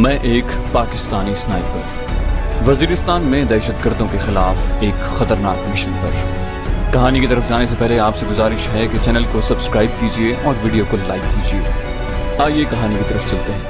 मैं एक पाकिस्तानी स्नाइपर वजीरिस्तान में दहशतगर्दों के खिलाफ एक खतरनाक मिशन पर। कहानी की तरफ जाने से पहले आपसे गुजारिश है कि चैनल को सब्सक्राइब कीजिए और वीडियो को लाइक कीजिए। आइए कहानी की तरफ चलते हैं।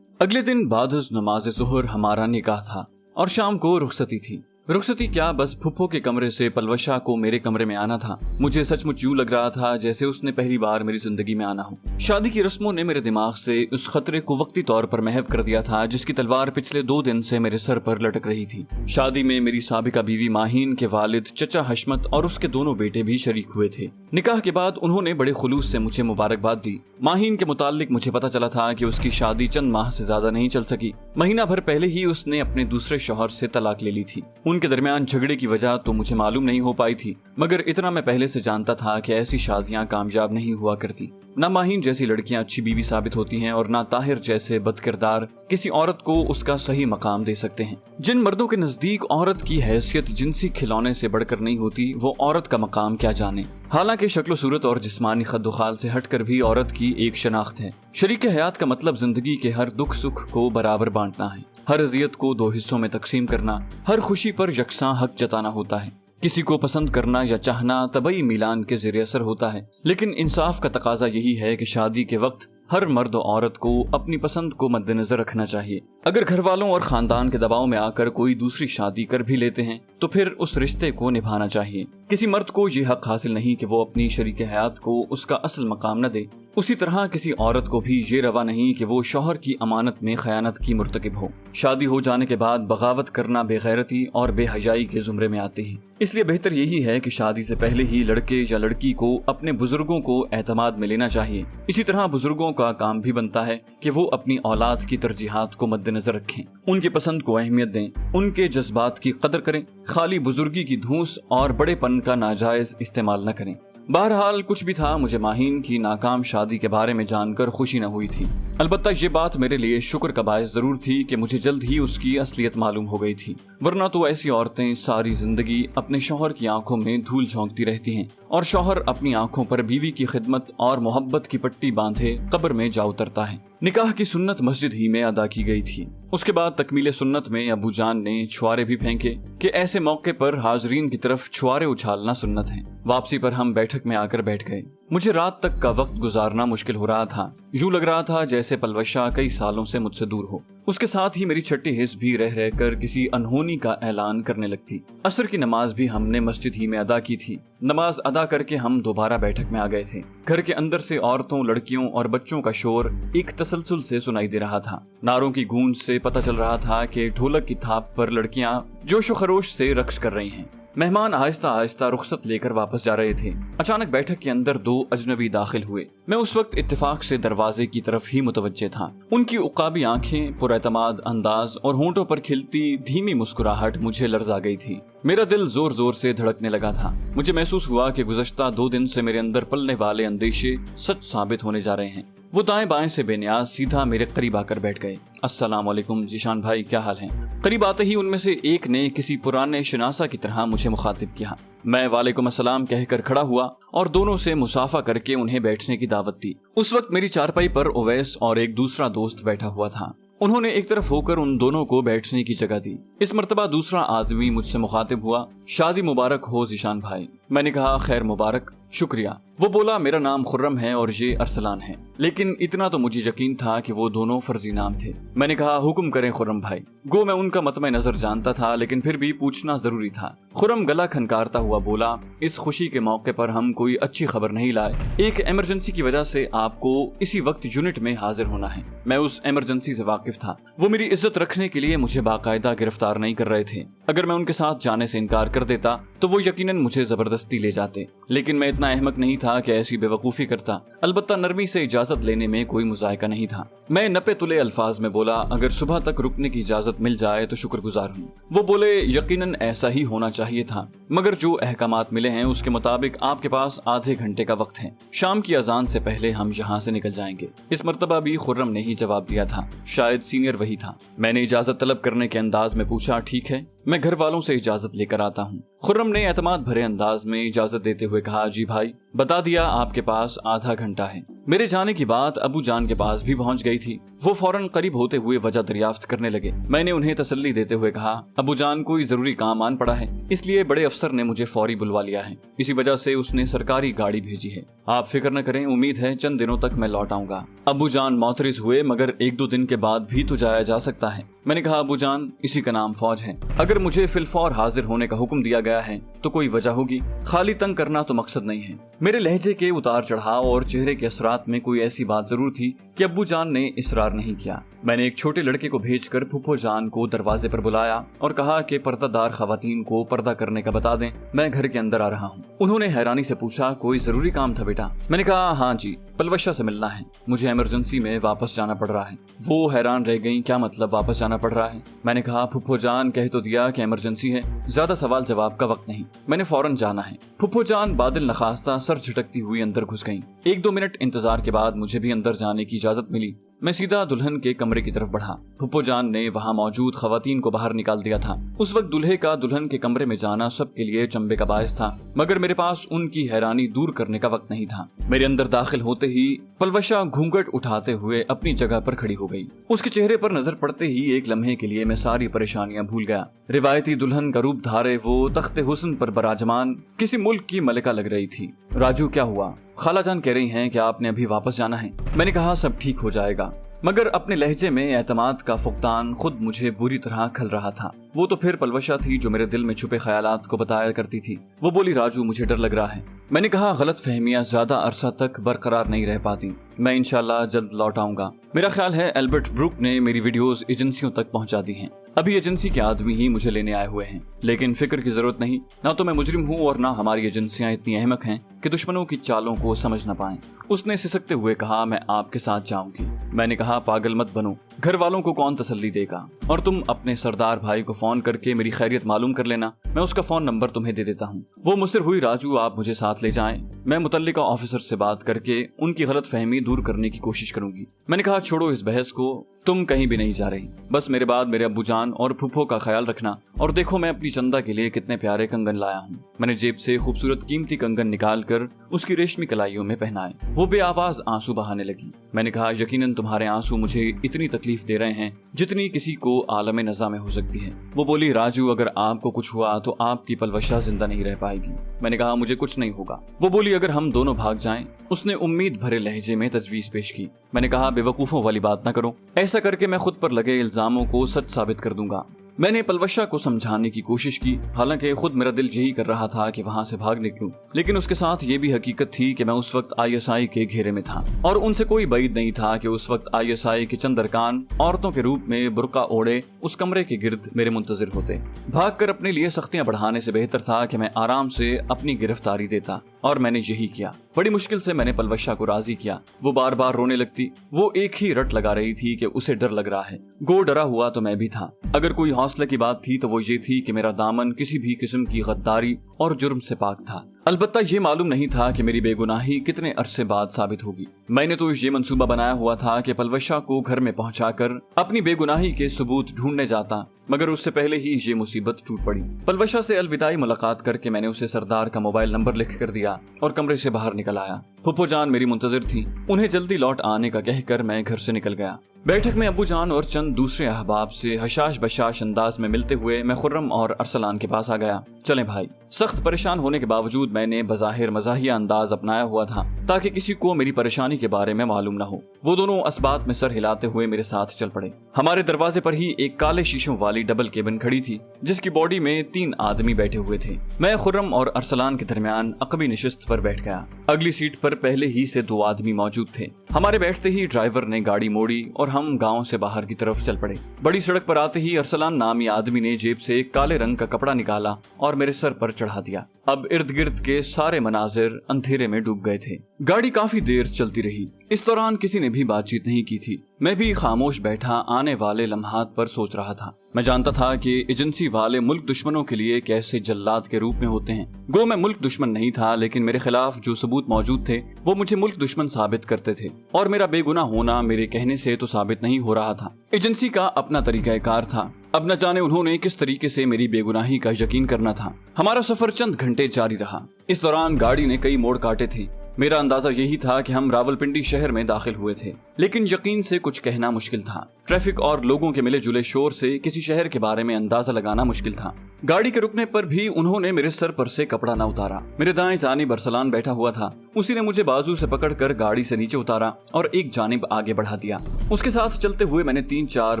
अगले दिन बाद नमाज ज़ुहर हमारा निकाह था और शाम को रुखसती थी। रुखसती क्या, बस फुफ्फो के कमरे से पलवशा को मेरे कमरे में आना था। मुझे सचमुच यूं लग रहा था जैसे उसने पहली बार मेरी जिंदगी में आना हो। शादी की रस्मों ने मेरे दिमाग से उस खतरे को वक्ती तौर पर महव कर दिया था जिसकी तलवार पिछले 2 दिन से मेरे सर पर लटक रही थी। शादी में मेरी साबिका बीवी माहीन के वालिद चचा हशमत और उसके दोनों बेटे भी शरीक हुए थे। निकाह के बाद उन्होंने बड़े खुलूस से मुझे मुबारकबाद दी। माहीन के मुताल्लिक मुझे पता चला था कि उसकी शादी चंद माह से ज्यादा नहीं चल सकी। महीना भर पहले ही उसने अपने दूसरे शौहर से तलाक ले ली थी। उनके दरमियान झगड़े की वजह तो मुझे मालूम नहीं हो पाई थी, मगर इतना मैं पहले से जानता था कि ऐसी शादियां कामयाब नहीं हुआ करती। ना माहीन जैसी लड़कियां अच्छी बीवी साबित होती हैं और ना ताहिर जैसे बदकिरदार किसी औरत को उसका सही मकाम दे सकते हैं। जिन मर्दों के नजदीक औरत की हैसियत जिनसी खिलौने से बढ़कर नहीं होती, वो औरत का मकाम क्या जाने। हालांकि शक्ल सूरत और जिस्मानी खद्दोखाल से हटकर भी औरत की एक शनाख्त है। शरीक हयात का मतलब जिंदगी के हर दुख सुख को बराबर बांटना है, हर अजियत को 2 हिस्सों में तकसीम करना, हर खुशी पर यकसां हक जताना होता है। किसी को पसंद करना या चाहना तबई मिलान के ज़रिए असर होता है, लेकिन इंसाफ का तकाजा यही है कि शादी के वक्त हर मर्द और औरत को अपनी पसंद को मद्देनजर रखना चाहिए। अगर घर वालों और खानदान के दबाव में आकर कोई दूसरी शादी कर भी लेते हैं तो फिर उस रिश्ते को निभाना चाहिए। किसी मर्द को ये हक हासिल नहीं कि वो अपनी शरीक हयात को उसका असल मकाम न दे। उसी तरह किसी औरत को भी ये रवा नहीं कि वो शौहर की अमानत में खयानत की मुर्तकिब हो। शादी हो जाने के बाद बगावत करना बेगैरती और बेहयाई के जुमरे में आती है। इसलिए बेहतर यही है कि शादी से पहले ही लड़के या लड़की को अपने बुजुर्गों को एतमाद में लेना चाहिए। इसी तरह बुजुर्गों का काम भी बनता है कि वो अपनी औलाद की तरजीहात को मद्देनजर रखें, उनकी पसंद को अहमियत दें, उनके जज्बात की कदर करें, खाली बुजुर्गी की धूस और बड़ेपन का नाजायज इस्तेमाल न करें। बहरहाल कुछ भी था, मुझे माहीन की नाकाम शादी के बारे में जानकर खुशी न हुई थी। अलबत्ता ये बात मेरे लिए शुक्र का बायस जरूर थी कि मुझे जल्द ही उसकी असलियत मालूम हो गई थी, वरना तो ऐसी औरतें सारी जिंदगी अपने शौहर की आंखों में धूल झोंकती रहती हैं और शौहर अपनी आंखों पर बीवी की खिदमत और मोहब्बत की पट्टी बांधे कब्र में जा उतरता है। निकाह की सुन्नत मस्जिद ही में अदा की गई थी। उसके बाद तकमीले सुन्नत में अबू जान ने छुआरे भी फेंके कि ऐसे मौके पर हाजरीन की तरफ छुआरे उछालना सुन्नत है। वापसी पर हम बैठक में आकर बैठ गए। मुझे रात तक का वक्त गुजारना मुश्किल हो रहा था। यूं लग रहा था जैसे पलवशा कई सालों से मुझसे दूर हो। उसके साथ ही मेरी छठी हिस्स भी रह रहकर किसी अनहोनी का ऐलान करने लगती। असर की नमाज भी हमने मस्जिद ही में अदा की थी। नमाज अदा करके हम दोबारा बैठक में आ गए थे। घर के अंदर से औरतों, लड़कियों और बच्चों का शोर एक तसलसल से सुनाई दे रहा था। नारों की गूंज से पता चल रहा था कि ढोलक की थाप पर लड़कियां जोशो खरोश से रक्स कर रही हैं। मेहमान आहिस्ता आहिस्ता रुखसत लेकर वापस जा रहे थे। अचानक बैठक के अंदर 2 अजनबी दाखिल हुए। मैं उस वक्त इत्तेफाक से दरवाजे की तरफ ही मुतवज्जे था। उनकी उकाबी आंखें, पुरएतमाद अंदाज और होंठों पर खिलती धीमी मुस्कुराहट मुझे लर्जा गई थी। मेरा दिल जोर जोर से धड़कने लगा था। मुझे महसूस हुआ कि गुज़श्ता 2 दिन से मेरे अंदर पलने वाले अंदेशे सच साबित होने जा रहे हैं। वो दाएं बाएं से बेनियाज सीधा मेरे करीब आकर बैठ गए। अस्सलाम वालेकुम जीशान भाई, क्या हाल है? करीब आते ही उनमें से एक ने किसी पुराने शनासा की तरह मुझे मुखातिब किया। मैं वालेकुम अस्सलाम कहकर खड़ा हुआ और दोनों से मुसाफा करके उन्हें बैठने की दावत दी। उस वक्त मेरी चारपाई पर ओवैस और एक दूसरा दोस्त बैठा हुआ था। उन्होंने एक तरफ होकर उन दोनों को बैठने की जगह दी। इस मर्तबा दूसरा आदमी मुझसे मुखातिब हुआ। शादी मुबारक हो जीशान भाई। मैंने कहा खैर मुबारक, शुक्रिया। वो बोला मेरा नाम खुर्रम है और ये अरसलान है, लेकिन इतना तो मुझे यकीन था कि वो दोनों फर्जी नाम थे। मैंने कहा हुक्म करें खुर्रम भाई। गो मैं उनका मतमे नजर जानता था, लेकिन फिर भी पूछना जरूरी था। खुर्रम गला खनकारता हुआ बोला, इस खुशी के मौके पर हम कोई अच्छी खबर नहीं लाए। एक इमरजेंसी की वजह से आपको इसी वक्त यूनिट में हाजिर होना है। मैं उस इमरजेंसी से वाकिफ था। वो मेरी इज्जत रखने के लिए मुझे बाकायदा गिरफ्तार नहीं कर रहे थे। अगर मैं उनके साथ जाने से इनकार कर देता तो वो यकीनन मुझे जबरदस्ती ले जाते, लेकिन मैं इतना अहमक नहीं था कि ऐसी बेवकूफी करता। अलबत्ता नरमी से इजाजत लेने में कोई मुजायका नहीं था। मैं नपे तुले अल्फाज में बोला, अगर सुबह तक रुकने की इजाजत मिल जाए तो शुक्रगुजार हूँ। वो बोले, यकीनन ऐसा ही होना चाहिए था, मगर जो अहकामात मिले हैं उसके मुताबिक आपके पास आधे घंटे का वक्त है। शाम की अजान से पहले हम यहाँ से निकल जाएंगे। इस मर्तबा भी खुर्रम ने ही जवाब दिया था। शायद सीनियर वही था। मैंने इजाजत तलब करने के अंदाज में पूछा, ठीक है, मैं घर वालों से इजाजत लेकर आता हूँ। खुर्रम ने एतमाद भरे अंदाज में इजाजत देते हुए कहा, जी भाई, बता दिया, आपके पास आधा घंटा है। मेरे जाने की बात अबू जान के पास भी पहुंच गई थी। वो फौरन करीब होते हुए वजह दरियाफ्त करने लगे। मैंने उन्हें तसल्ली देते हुए कहा, अबू जान कोई जरूरी काम आन पड़ा है, इसलिए बड़े अफसर ने मुझे फौरी बुलवा लिया है। इसी वजह से उसने सरकारी गाड़ी भेजी है। आप फिक्र न करें, उम्मीद है चंद दिनों तक मैं लौट आऊंगा। अबू जान मोतरिज हुए, मगर 1-2 दिन के बाद भी तो जाया जा सकता है। मैंने कहा, अबू जान, इसी का नाम फौज है। अगर मुझे फिलफौर हाजिर होने का हुक्म दिया गया है तो कोई वजह होगी, खाली तंग करना तो मकसद नहीं है। मेरे लहजे के उतार चढ़ाव और चेहरे के असरात में कोई ऐसी बात जरूर थी कि अब्बू जान ने इसरार नहीं किया। मैंने एक छोटे लड़के को भेजकर फुफ्फो जान को दरवाजे पर बुलाया और कहा कि पर्दादार खवातीन को पर्दा करने का बता दें, मैं घर के अंदर आ रहा हूँ। उन्होंने हैरानी से पूछा, कोई जरूरी काम था बेटा? मैंने कहा, हाँ जी, पलवशा से मिलना है, मुझे इमरजेंसी में वापस जाना पड़ रहा है। वो हैरान रह गई, क्या मतलब वापस जाना पड़ रहा है? मैंने कहा, फुफ्फो जान कह तो दिया कि इमरजेंसी है, ज्यादा सवाल जवाब का वक्त नहीं, मैंने फौरन जाना है। फुफ्फो जान बादल नखास्ता सर झटकती हुई अंदर घुस गईं। 1-2 मिनट इंतजार के बाद मुझे भी अंदर जाने की इजाजत मिली। मैं सीधा दुल्हन के कमरे की तरफ बढ़ा। फुफ्फो जान ने वहाँ मौजूद खवातीन को बाहर निकाल दिया था। उस वक्त दूल्हे का दुल्हन के कमरे में जाना सबके लिए चंबे का बायस था, मगर मेरे पास उनकी हैरानी दूर करने का वक्त नहीं था। मेरे अंदर दाखिल होते ही पलवशा घूंघट उठाते हुए अपनी जगह पर खड़ी हो गई। उसके चेहरे पर नजर पड़ते ही एक लम्हे के लिए मैं सारी परेशानियां भूल गया। रिवायती दुल्हन का रूप धारे वो तख्ते हुस्न पर बराजमान किसी मुल्क की मलिका लग रही थी। राजू, क्या हुआ? खाला जान कह रही हैं कि आपने अभी वापस जाना है। मैंने कहा, सब ठीक हो जाएगा, मगर अपने लहजे में एतमाद का फुकदान खुद मुझे बुरी तरह खल रहा था। वो तो फिर पलवशा थी जो मेरे दिल में छुपे ख्यालात को बताया करती थी। वो बोली, राजू, मुझे डर लग रहा है। मैंने कहा, गलत फहमियां ज्यादा अरसा तक बरकरार नहीं रह पाती, मैं इंशाल्लाह जल्द लौट आऊंगा। मेरा ख्याल है एल्बर्ट ब्रुक ने मेरी वीडियोस एजेंसियों तक पहुंचा दी हैं। अभी एजेंसी के आदमी ही मुझे लेने आए हुए हैं, लेकिन फिक्र की जरूरत नहीं, ना तो मैं मुजरिम हूँ और ना हमारी एजेंसियां इतनी अहमक हैं कि दुश्मनों की चालों को समझ न पाएं। उसने सिसकते हुए कहा, मैं आपके साथ जाऊंगी। मैंने कहा, पागल मत बनो, घर वालों को कौन तसल्ली देगा, और तुम अपने सरदार भाई को फोन करके मेरी खैरियत मालूम कर लेना, मैं उसका फोन नंबर तुम्हें दे देता हूँ। वो मुझसे हुई, राजू, आप मुझे साथ ले जाएं, मैं मुतल्लिका ऑफिसर से बात करके उनकी गलत फहमी दूर करने की कोशिश करूंगी। मैंने कहा, छोड़ो इस बहस को, तुम कहीं भी नहीं जा रही, बस मेरे बाद मेरे अब्बू जान और फुफ्फो का ख्याल रखना। और देखो मैं अपनी चंदा के लिए कितने प्यारे कंगन लाया हूँ। मैंने जेब से खूबसूरत कीमती कंगन निकाल कर उसकी रेशमी कलाइयों में पहनाए। वो बेआवाज आंसू बहाने लगी। मैंने कहा, यकीनन तुम्हारे आंसू मुझे इतनी तकलीफ दे रहे हैं जितनी किसी को आलम नज़ा में हो सकती है। वो बोली, राजू, अगर आपको कुछ हुआ तो आपकी पलवशा जिंदा नहीं रह पाएगी। मैंने कहा, मुझे कुछ नहीं होगा। वो बोली, अगर हम दोनों भाग जाएं। उसने उम्मीद भरे लहजे में तजवीज पेश की। मैंने कहा, बेवकूफों वाली बात ना करो, ऐसा करके मैं खुद पर लगे इल्जामों को सच साबित कर दूंगा। मैंने पलवशा को समझाने की कोशिश की, हालांकि खुद मेरा दिल यही कर रहा था कि वहां से भाग निकलूं, लेकिन उसके साथ ये भी हकीकत थी कि मैं उस वक्त ISI के घेरे में था और उनसे कोई बैद नहीं था कि उस वक्त ISI के चंद अरकान औरतों के रूप में बुर्का ओढ़े उस कमरे के गिर्द मेरे मुंतजिर होते। भागकर अपने लिए सख्तियां बढ़ाने से बेहतर था कि मैं आराम से अपनी गिरफ्तारी देता, और मैंने यही किया। बड़ी मुश्किल से मैंने पलवशा को राजी किया। वो बार बार रोने लगती। वो एक ही रट लगा रही थी कि उसे डर लग रहा है। गो डरा हुआ तो मैं भी था। अगर कोई हौसले की बात थी तो वो ये थी कि मेरा दामन किसी भी किस्म की गद्दारी और जुर्म से पाक था। अलबत्ता ये मालूम नहीं था कि मेरी बेगुनाही कितने अरसे बाद साबित होगी। मैंने तो ये मंसूबा बनाया हुआ था कि पलवशा को घर में पहुंचाकर अपनी बेगुनाही के सबूत ढूंढने जाता, मगर उससे पहले ही ये मुसीबत टूट पड़ी। पलवशा से अलविदाई मुलाकात करके मैंने उसे सरदार का मोबाइल नंबर लिख कर दिया और कमरे से बाहर निकल आया। फुफ्फो जान मेरी मुंतजिर थी। उन्हें जल्दी लौट आने का कहकर मैं घर से निकल गया। बैठक में अब्बू जान और चंद दूसरे अहबाब से हशाश बशाश अंदाज में मिलते हुए मैं खुर्रम और अरसलान के पास आ गया। चलें भाई। सख्त परेशान होने के बावजूद मैंने बज़ाहिर मज़ाहिया अंदाज अपनाया हुआ था ताकि किसी को मेरी परेशानी के बारे में मालूम न हो। वो दोनों असबात में सर हिलाते हुए मेरे साथ चल पड़े। हमारे दरवाजे पर ही एक काले शीशों वाली डबल केबिन खड़ी थी जिसकी बॉडी में 3 आदमी बैठे हुए थे। मैं खुर्रम और अरसलान के दरमियान अकबी निशिस्त पर बैठ गया। अगली सीट पर पहले ही से 2 आदमी मौजूद थे। हमारे बैठते ही ड्राइवर ने गाड़ी मोड़ी और हम गांव से बाहर की तरफ चल पड़े। बड़ी सड़क पर आते ही अरसलान नामी आदमी ने जेब से एक काले रंग का कपड़ा निकाला और मेरे सर पर चढ़ा दिया। अब इर्द गिर्द के सारे मनाजिर अंधेरे में डूब गए थे। गाड़ी काफी देर चलती रही। इस दौरान किसी ने भी बातचीत नहीं की थी। मैं भी खामोश बैठा आने वाले लम्हात पर सोच रहा था। मैं जानता था कि एजेंसी वाले मुल्क दुश्मनों के लिए कैसे जल्लाद के रूप में होते हैं। गो मैं मुल्क दुश्मन नहीं था, लेकिन मेरे खिलाफ जो सबूत मौजूद थे वो मुझे मुल्क दुश्मन साबित करते थे, और मेरा बेगुनाह होना मेरे कहने से तो साबित नहीं हो रहा था। एजेंसी का अपना तरीकाकार था। अब न जाने उन्होंने किस तरीके से मेरी बेगुनाही का यकीन करना था। हमारा सफर चंद घंटे जारी रहा। इस दौरान गाड़ी ने कई मोड़ काटे थे। मेरा अंदाजा यही था कि हम रावलपिंडी शहर में दाखिल हुए थे, लेकिन यकीन से कुछ कहना मुश्किल था। ट्रैफिक और लोगों के मिले जुले शोर से किसी शहर के बारे में अंदाजा लगाना मुश्किल था। गाड़ी के रुकने पर भी उन्होंने मेरे सर पर से कपड़ा न उतारा। मेरे दाएं जानिब अरसलान बैठा हुआ था। उसी ने मुझे बाजू से पकड़कर गाड़ी से नीचे उतारा और एक जानिब आगे बढ़ा दिया। उसके साथ चलते हुए मैंने 3-4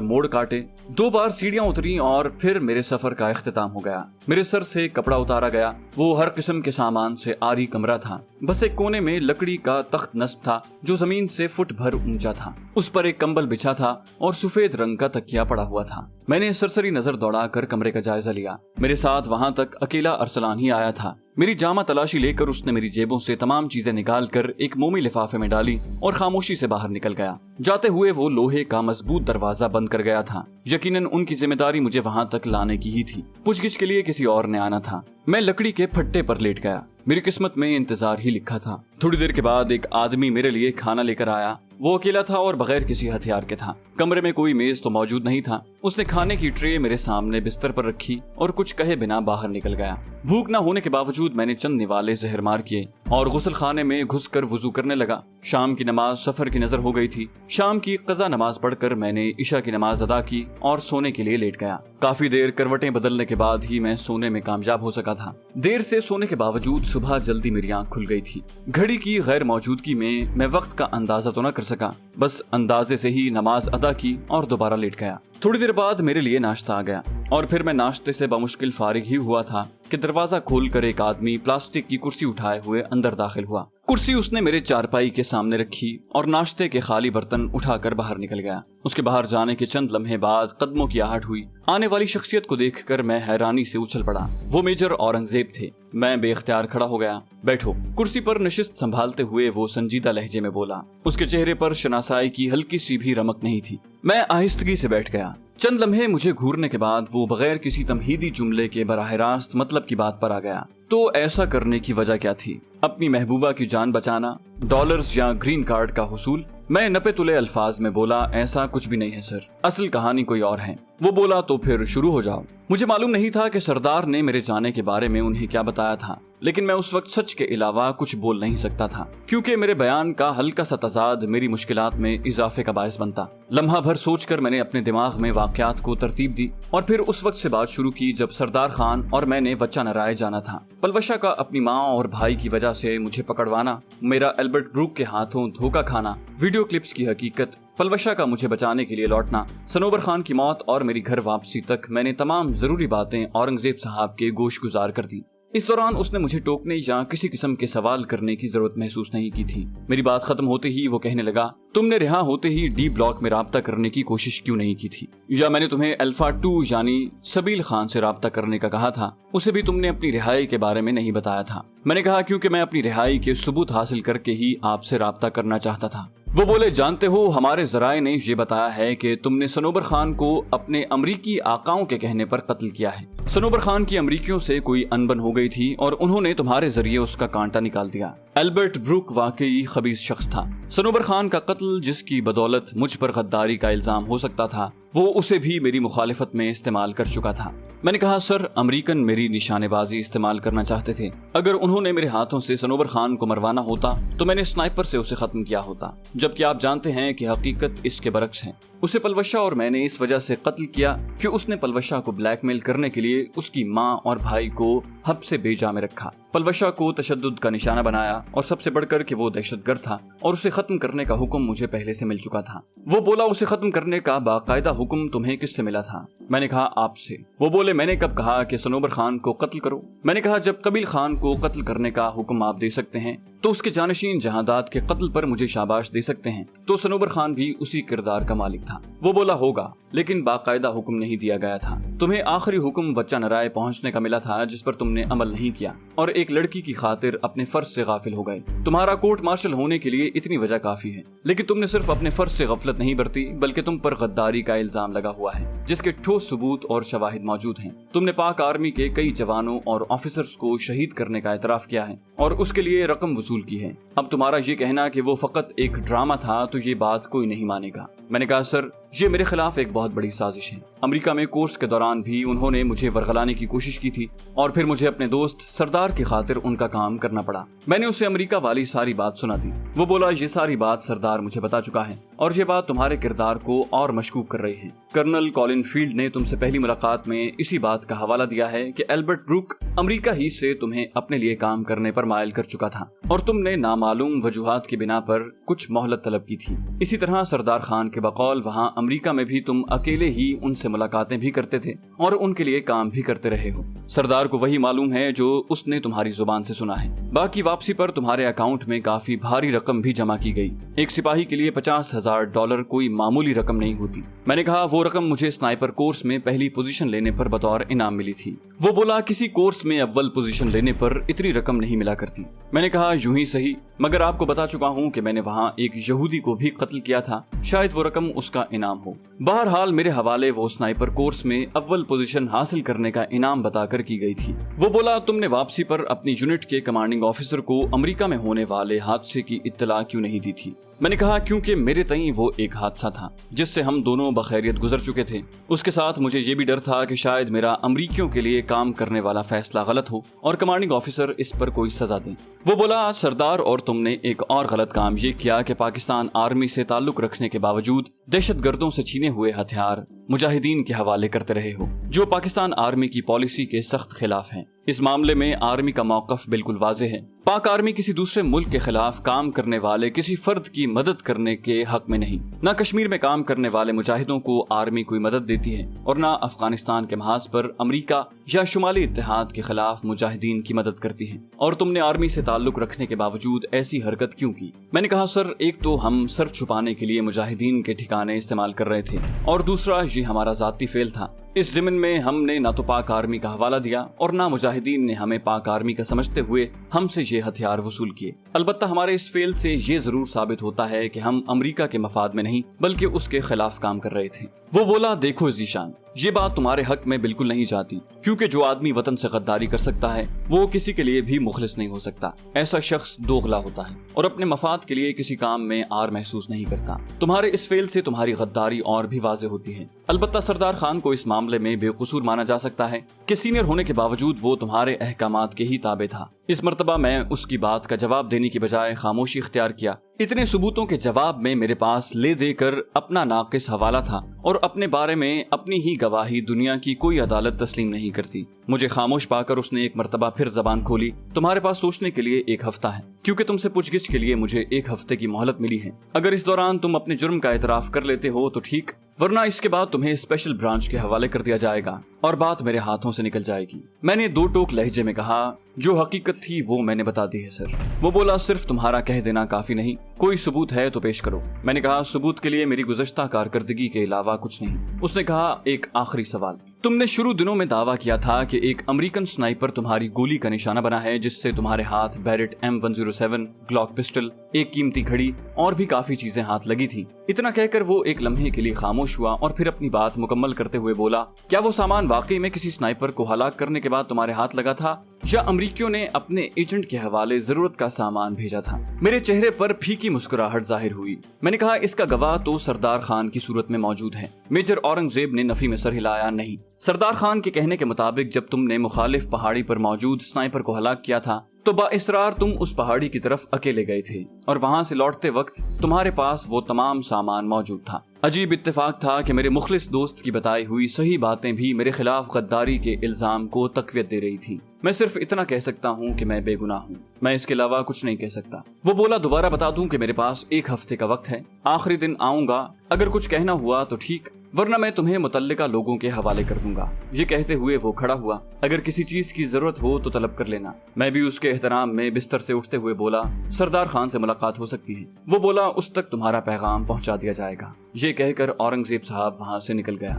मोड़ काटे, 2 बार सीढ़ियां उतरी और फिर मेरे सफर का इख्तिताम हो गया। मेरे सर से कपड़ा उतारा गया। वो हर किस्म के सामान से आरी कमरा था। बस एक कोने में लकड़ी का तख्त नस्ब था जो जमीन से फुट भर ऊंचा था। उस पर एक कंबल बिछा था और सफेद रंग का तकिया पड़ा हुआ था। मैंने सरसरी नजर दौड़ाकर कमरे का जायजा लिया। मेरे साथ वहां तक अकेला अरसलान ही आया था। मेरी जामा तलाशी लेकर उसने मेरी जेबों से तमाम चीजें निकालकर एक मोमी लिफाफे में डाली और खामोशी से बाहर निकल गया। जाते हुए वो लोहे का मजबूत दरवाजा बंद कर गया था। यकीनन उनकी जिम्मेदारी मुझे वहां तक लाने की ही थी। पूछगिछ के लिए किसी और ने आना था। मैं लकड़ी के फट्टे पर लेट गया। मेरी किस्मत में इंतजार ही लिखा था। थोड़ी देर के बाद एक आदमी मेरे लिए खाना लेकर आया। वो अकेला था और बगैर किसी हथियार के था। कमरे में कोई मेज तो मौजूद नहीं था। उसने खाने की ट्रे मेरे सामने बिस्तर पर रखी और कुछ कहे बिना बाहर निकल गया। भूख न होने के बावजूद मैंने चंद निवाले जहर मार किए और गुस्ल खाने में घुसकर वुजू करने लगा। शाम की नमाज सफर की नजर हो गई थी। शाम की कज़ा नमाज पढ़कर मैंने इशा की नमाज अदा की और सोने के लिए लेट गया। काफी देर करवटें बदलने के बाद ही मैं सोने में कामयाब हो सका था। देर से सोने के बावजूद सुबह जल्दी मेरी आंख खुल गई थी। घड़ी की गैर मौजूदगी में मैं वक्त का अंदाजा तो न कर सका, बस अंदाजे से ही नमाज अदा की और दोबारा लेट गया। थोड़ी देर बाद मेरे लिए नाश्ता आ गया और फिर मैं नाश्ते से बामुश्किल फारिग ही हुआ था कि दरवाजा खोलकर एक आदमी प्लास्टिक की कुर्सी उठाए हुए अंदर दाखिल हुआ। कुर्सी उसने मेरे चारपाई के सामने रखी और नाश्ते के खाली बर्तन उठाकर बाहर निकल गया। उसके बाहर जाने के चंद लम्हे बाद कदमों की आहट हुई। आने वाली शख्सियत को देखकर मैं हैरानी से उछल पड़ा। वो मेजर औरंगजेब थे। मैं बेख्तियार खड़ा हो गया। बैठो। कुर्सी पर नशिस्त संभालते हुए वो संजीदा लहजे में बोला। उसके चेहरे पर शनासाई की हल्की सी भी रमक नहीं थी। मैं आहिस्तगी से बैठ गया। चंद लम्हे मुझे घूरने के बाद वो बगैर किसी तमहीदी जुमले के बराह रास्त मतलब की बात पर आ गया। तो ऐसा करने की वजह क्या थी? अपनी महबूबा की जान बचाना, डॉलर्स या ग्रीन कार्ड का हुसूल? मैं नपे तुले अल्फाज में बोला, ऐसा कुछ भी नहीं है सर, असल कहानी कोई और है। वो बोला, तो फिर शुरू हो जाओ। मुझे मालूम नहीं था कि सरदार ने मेरे जाने के बारे में उन्हें क्या बताया था, लेकिन मैं उस वक्त सच के अलावा कुछ बोल नहीं सकता था, क्योंकि मेरे बयान का हल्का सा तजाद मेरी मुश्किलात में इजाफे का बायस बनता। लम्हा भर सोचकर मैंने अपने दिमाग में वाकयात को तरतीब दी और फिर उस वक्त से बात शुरू की जब सरदार खान और मैंने बच्चा नराए जाना था। पलवशा का अपनी माँ और भाई की वजह से मुझे पकड़वाना, मेरा एल्बर्ट ब्रूक के हाथों धोखा खाना, वीडियो क्लिप्स की हकीकत, पलवशा का मुझे बचाने के लिए लौटना, सनोबर खान की मौत और मेरी घर वापसी तक मैंने तमाम जरूरी बातें औरंगजेब साहब के गोश गुजार कर दी। इस दौरान उसने मुझे टोकने या किसी किस्म के सवाल करने की जरूरत महसूस नहीं की थी। मेरी बात खत्म होते ही वो कहने लगा, तुमने रिहा होते ही डी ब्लॉक में राब्ता करने की कोशिश क्यों नहीं की थी? या मैंने तुम्हें अल्फा 2 यानी सबील खान से राब्ता करने का कहा था, उसे भी तुमने अपनी रिहाई के बारे में नहीं बताया था? मैंने कहा, क्योंकि मैं अपनी रिहाई के सबूत हासिल करके ही आपसे राब्ता करना चाहता था। वो बोले, जानते हो, हमारे जराए ने ये बताया है कि तुमने सनोबर खान को अपने अमरीकी आकाओं के कहने पर कत्ल किया है। सनोबर खान की अमरीकियों से कोई अनबन हो गई थी और उन्होंने तुम्हारे जरिए उसका कांटा निकाल दिया। एल्बर्ट ब्रूक वाकई खबीस शख्स था। सनोबर खान का कत्ल, जिसकी बदौलत मुझ पर गद्दारी का इल्जाम हो सकता था, वो उसे भी मेरी मुखालिफत में इस्तेमाल कर चुका था। मैंने कहा, सर, अमरीकन मेरी निशानेबाजी इस्तेमाल करना चाहते थे। अगर उन्होंने मेरे हाथों से सनोबर खान को मरवाना होता तो मैंने स्नाइपर से उसे खत्म किया होता, जबकि आप जानते हैं कि हकीकत इसके बरक्स है। उसे पलवशा और मैंने इस वजह से कत्ल किया कि उसने पलवशा को ब्लैकमेल करने के लिए उसकी माँ और भाई को हब से बेजा में रखा, पलवशा को तशद्दुद का निशाना बनाया और सबसे बढ़कर कि वो दहशतगर्द था और उसे खत्म करने का हुक्म मुझे पहले से मिल चुका था। वो बोला, उसे खत्म करने का बाकायदा हुक्म तुम्हें किससे मिला था? मैंने कहा, आपसे। वो बोले, मैंने कब कहा कि सनोबर खान को कत्ल करो? मैंने कहा, जब कबील खान को कत्ल करने का हुक्म आप दे सकते हैं तो उसके जानशीन जहादात के कत्ल पर मुझे शाबाश दे सकते हैं, तो सनोबर खान भी उसी किरदार का मालिक था। वो बोला, होगा, लेकिन बाकायदा हुक्म नहीं दिया गया था। तुम्हें आखिरी हुक्म बच्चा नराए पहुंचने का मिला था, जिस पर तुमने अमल नहीं किया और एक लड़की की खातिर अपने फर्ज से गाफिल हो गए। तुम्हारा कोर्ट मार्शल होने के लिए इतनी वजह काफी है, लेकिन तुमने सिर्फ अपने फर्ज से गफलत नहीं बरती, बल्कि तुम पर गद्दारी का इल्जाम लगा हुआ है, जिसके ठोस सबूत और शवाहिद मौजूद हैं। तुमने पाक आर्मी के कई जवानों और ऑफिसर्स को शहीद करने का एतराफ किया है और उसके लिए रकम वसूल की है। अब तुम्हारा ये कहना कि वो फकत एक ड्रामा था, तो ये बात कोई नहीं मानेगा। मैंने कहा सर ये मेरे खिलाफ एक बहुत बड़ी साजिश है। अमेरिका में कोर्स के दौरान भी उन्होंने मुझे वरगलाने की कोशिश की थी और फिर मुझे अपने दोस्त सरदार की खातिर उनका काम करना पड़ा। मैंने उसे अमेरिका वाली सारी बात सुना दी। वो बोला ये सारी बात सरदार मुझे बता चुका है और ये बात तुम्हारे किरदार को और मशकूक कर रही है। कर्नल कॉलिन फील्ड ने तुमसे पहली मुलाकात में इसी बात का हवाला दिया है कि एल्बर्ट ब्रूक अमेरिका ही से तुम्हें अपने लिए काम करने पर मायल कर चुका था और तुमने नामालूम वजूहात की बिना पर कुछ मोहलत तलब की थी। इसी तरह सरदार खान के बकौल वहाँ अमेरिका में भी तुम अकेले ही उनसे मुलाकातें भी करते थे और उनके लिए काम भी करते रहे हो। सरदार को वही मालूम है जो उसने तुम्हारी जुबान से सुना है। बाकी वापसी पर तुम्हारे अकाउंट में काफी भारी रकम भी जमा की गई। एक सिपाही के लिए $50,000 कोई मामूली रकम नहीं होती। मैंने कहा वो रकम मुझे स्नाइपर कोर्स में पहली पोजीशन लेने पर बतौर इनाम मिली थी। वो बोला किसी कोर्स में अव्वल पोजीशन लेने पर इतनी रकम नहीं मिला करती। मैंने कहा यूं ही सही, मगर आपको बता चुका हूं कि मैंने वहां एक यहूदी को भी कत्ल किया था, शायद वो रकम उसका इनाम हो। बहरहाल मेरे हवाले वो स्नाइपर कोर्स में अव्वल पोजीशन हासिल करने का इनाम बताकर की गई थी। वो बोला तुमने वापसी पर अपनी यूनिट के कमांडिंग ऑफिसर को अमेरिका में होने वाले हादसे की इत्तला क्यों नहीं दी थी। मैंने कहा क्योंकि मेरे तई वो एक हादसा था जिससे हम दोनों बखैरियत गुजर चुके थे। उसके साथ मुझे ये भी डर था कि शायद मेरा अमरीकियों के लिए काम करने वाला फैसला गलत हो और कमांडिंग ऑफिसर इस पर कोई सजा दे। वो बोला सरदार और तुमने एक और गलत काम ये किया कि पाकिस्तान आर्मी से ताल्लुक रखने के बावजूद दहशतगर्दों से छीने हुए हथियार मुजाहिदीन के हवाले करते रहे हो, जो पाकिस्तान आर्मी की पॉलिसी के सख्त खिलाफ हैं। इस मामले में आर्मी का मौक़िफ़ बिल्कुल वाज़ेह है। पाक आर्मी किसी दूसरे मुल्क के खिलाफ काम करने वाले किसी फर्द की मदद करने के हक में नहीं। न कश्मीर में काम करने वाले मुजाहिदों को आर्मी कोई मदद देती है और न अफगानिस्तान के महाज पर अमेरिका या शुमाली इत्तेहाद के खिलाफ मुजाहिदीन की मदद करती है। और तुमने आर्मी से ताल्लुक रखने के बावजूद ऐसी हरकत क्यों की? मैंने कहा सर एक तो हम सर छुपाने के लिए मुजाहिदीन के ठिकाने इस्तेमाल कर रहे थे और दूसरा ये हमारा जाती फेल था। इस ज़िमन में हमने ना तो पाक आर्मी का हवाला दिया और ना मुजाहिदीन ने हमें पाक आर्मी का समझते हुए हमसे ये हथियार वसूल किए। अलबत्ता हमारे इस फेल से ये जरूर साबित होता है कि हम अमेरिका के मफाद में नहीं बल्कि उसके खिलाफ काम कर रहे थे। वो बोला देखो जीशान, ये बात तुम्हारे हक में बिल्कुल नहीं जाती, क्योंकि जो आदमी वतन से गद्दारी कर सकता है वो किसी के लिए भी मुखलिस नहीं हो सकता। ऐसा शख्स दोगला होता है और अपने मफाद के लिए किसी काम में आर महसूस नहीं करता। तुम्हारे इस फेल से तुम्हारी गद्दारी और भी वाज़े होती है। अलबत्ता सरदार खान को इस मामले में बेकसूर माना जा सकता है कि सीनियर होने के बावजूद वो तुम्हारे अहकामात के ही ताबे था। इस मर्तबा मैं उसकी बात का जवाब देने की बजाय खामोशी इख्तियार किया। इतने सबूतों के जवाब में मेरे पास ले देकर अपना नाकिस हवाला था और अपने बारे में अपनी ही गवाही दुनिया की कोई अदालत तस्लीम नहीं करती। मुझे खामोश पाकर उसने एक मर्तबा फिर जबान खोली। तुम्हारे पास सोचने के लिए 1 हफ्ता है, क्योंकि तुमसे पूछगिछ के लिए मुझे 1 हफ्ते की मोहलत मिली है। अगर इस दौरान तुम अपने जुर्म का एतराफ कर लेते हो तो ठीक, वरना इसके बाद तुम्हें स्पेशल ब्रांच के हवाले कर दिया जाएगा और बात मेरे हाथों से निकल जाएगी। मैंने 2 टोक लहजे में कहा, जो हकीकत थी वो मैंने बता दी है सर। वो बोला सिर्फ तुम्हारा कह देना काफी नहीं, कोई सबूत है तो पेश करो। मैंने कहा सबूत के लिए मेरी गुज़श्ता कारकर्दगी के अलावा कुछ नहीं। उसने कहा एक आखिरी सवाल, तुमने शुरू दिनों में दावा किया था कि एक अमेरिकन स्नाइपर तुम्हारी गोली का निशाना बना है, जिससे तुम्हारे हाथ बैरेट M107 ग्लॉक पिस्टल, एक कीमती घड़ी और भी काफी चीजें हाथ लगी थी। इतना कहकर वो एक लम्हे के लिए खामोश हुआ और फिर अपनी बात मुकम्मल करते हुए बोला, क्या वो सामान वाकई में किसी स्नाइपर को हलाक करने के बाद तुम्हारे हाथ लगा था या अमरीकियों ने अपने एजेंट के हवाले जरूरत का सामान भेजा था? मेरे चेहरे पर फीकी मुस्कुराहट जाहिर हुई। मैंने कहा इसका गवाह तो सरदार खान की सूरत में मौजूद है। मेजर औरंगजेब ने नफी में सर हिलाया, नहीं। सरदार खान के कहने के मुताबिक जब तुमने मुखालिफ पहाड़ी पर मौजूद स्नाइपर को हलाक किया था तो बाइसरार तुम उस पहाड़ी की तरफ अकेले गए थे और वहां से लौटते वक्त तुम्हारे पास वो तमाम सामान मौजूद था। अजीब इत्तेफाक था कि मेरे मुखलिस दोस्त की बताई हुई सही बातें भी मेरे खिलाफ गद्दारी के इल्जाम को तक़वियत दे रही थी। मैं सिर्फ इतना कह सकता हूँ कि मैं बेगुनाह हूँ, मैं इसके अलावा कुछ नहीं कह सकता। वो बोला दोबारा बता दूं कि मेरे पास 1 हफ्ते का वक्त है, आखिरी दिन आऊंगा, अगर कुछ कहना हुआ तो ठीक, वरना मैं तुम्हें मुतल्लिका लोगों के हवाले कर दूंगा। ये कहते हुए वो खड़ा हुआ, अगर किसी चीज की जरूरत हो तो तलब कर लेना। मैं भी उसके एहतराम में बिस्तर से उठते हुए बोला, सरदार खान से मुलाकात हो सकती है। वो बोला उस तक तुम्हारा पैगाम पहुंचा दिया जाएगा। ये कहकर औरंगजेब साहब वहां से निकल गया।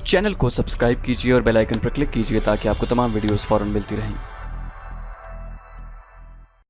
चैनल को सब्सक्राइब कीजिए और बेल आइकन पर क्लिक कीजिए ताकि आपको तमाम वीडियोस फौरन मिलती रहें।